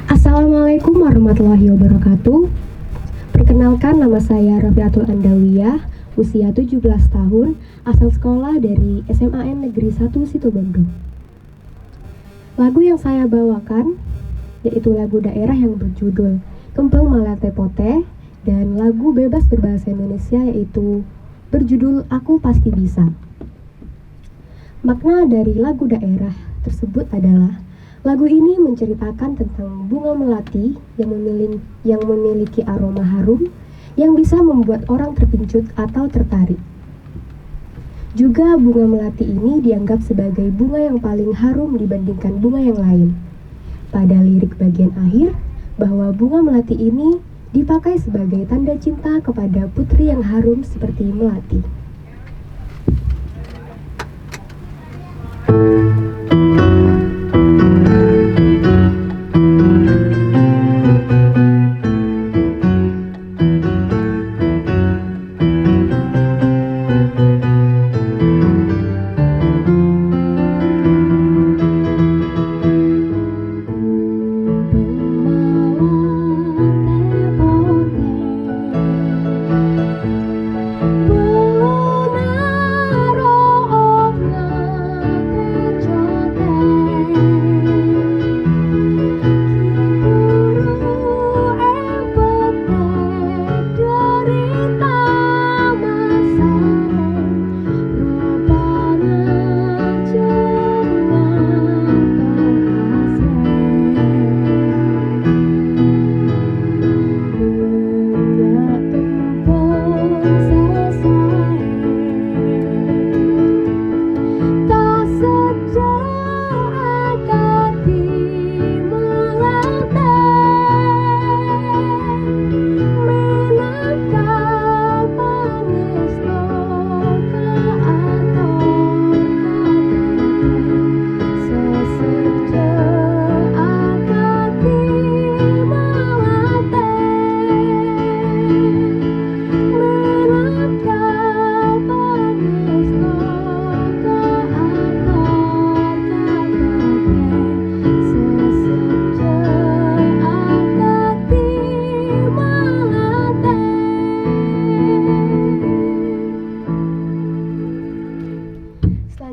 Assalamualaikum warahmatullahi wabarakatuh. Perkenalkan, nama saya Rafiatul Andawiyah, usia 17 tahun, asal sekolah dari SMAN Negeri 1 Situbondo. Lagu yang saya bawakan yaitu lagu daerah yang berjudul Kembang Melate Pote dan lagu bebas berbahasa Indonesia yaitu berjudul Aku Pasti Bisa. Makna dari lagu daerah tersebut adalah lagu ini menceritakan tentang bunga melati yang memiliki aroma harum yang bisa membuat orang terpincut atau tertarik. Juga bunga melati ini dianggap sebagai bunga yang paling harum dibandingkan bunga yang lain. Pada lirik bagian akhir, bahwa bunga melati ini dipakai sebagai tanda cinta kepada putri yang harum seperti melati.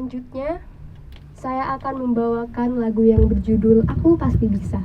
Selanjutnya, saya akan membawakan lagu yang berjudul Aku Pasti Bisa.